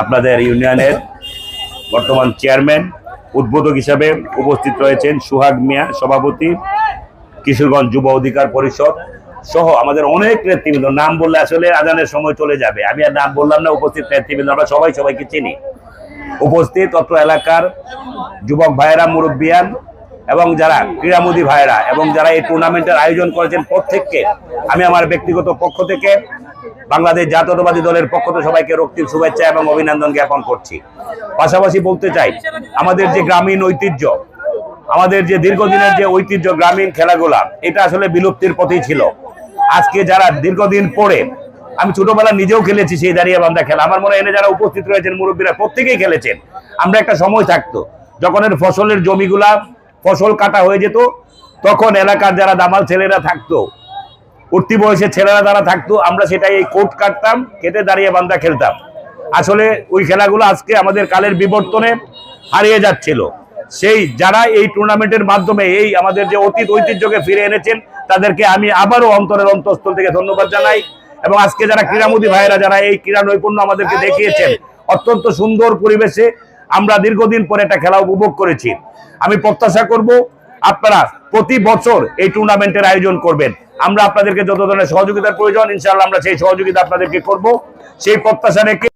আপনাদের ইউনিয়নের বর্তমান চেয়ারম্যান উদ্বোধক হিসাবে উপস্থিত রয়েছেন সুহাগ মিয়া সভাপতি, কিশোরগঞ্জ যুব অধিকার পরিষদ সহ আমাদের অনেক নেতৃবৃন্দ। নাম বললে আসলে আজানের সময় চলে যাবে, আমি আর নাম বললাম না। উপস্থিত নেতৃবৃন্দ আমরা সবাই সবাইকে চিনি। উপস্থিত অত্র এলাকার যুবক ভাইয়েরা, মুরব্বিয়ান এবং যারা ক্রীড়ামোদী ভাইয়েরা এবং যারা এই টুর্নামেন্টের আয়োজন করেছেন প্রত্যেককে আমি আমার ব্যক্তিগত পক্ষ থেকে, বাংলাদেশ জাতীয়তাবাদী দলের পক্ষ থেকে সবাইকে রক্তিম শুভেচ্ছা এবং অভিনন্দন জ্ঞাপন করছি। পাশাপাশি বলতে চাই, আমাদের যে গ্রামীণ ঐতিহ্য, আমাদের যে দীর্ঘদিনের যে ঐতিহ্য গ্রামীণ খেলাগুলা, এটা আসলে বিলুপ্তির পথেই ছিল। আজকে যারা দীর্ঘদিন পরে, আমি ছোটবেলা নিজেও খেলেছি সেই দাঁড়িয়ে বান্ধা খেলা, আমার মনে হয় এনে যারা উপস্থিত রয়েছেন মুরব্বীরা প্রত্যেকেই খেলেছেন। আমরা একটা সময় থাকতো যখন এর ফসলের জমিগুলা ফসল কাটা হয়ে যেত, তখন এলাকার যারা দামাল ছেলেরা থাকতো, উঠতি বয়সের ছেলেরা যারা থাকতো, আমরা সেটাই এই কোট কাটতাম, কেটে দাঁড়িয়ে বান্ধা খেলতাম। আসলে ওই খেলাগুলো আজকে আমাদের কালের বিবর্তনে হারিয়ে যাচ্ছিল। সেই যারা এই টুর্নামেন্টের মাধ্যমে এই আমাদের যে অতীত ঐতিহ্যকে ফিরে এনেছেন, তাদেরকে আমি আবারও অন্তরের অন্তঃস্থল থেকে ধন্যবাদ জানাই। এবং আজকে যারা ক্রীড়ামোদী ভাইয়েরা যারা এই ক্রীড়া নৈপুণ্য আমাদেরকে দেখিয়েছেন, অত্যন্ত সুন্দর পরিবেশে আমরা দীর্ঘদিন পরে একটা খেলা উপভোগ করেছি। আমি প্রত্যাশা করব আপনারা প্রতি বছর এই টুর্নামেন্টের আয়োজন করবেন। আমরা আপনাদেরকে যত ধরনের সহযোগিতার প্রয়োজন, ইনশাআল্লাহ আমরা সেই সহযোগিতা আপনাদেরকে করব, সেই প্রত্যাশা রেখে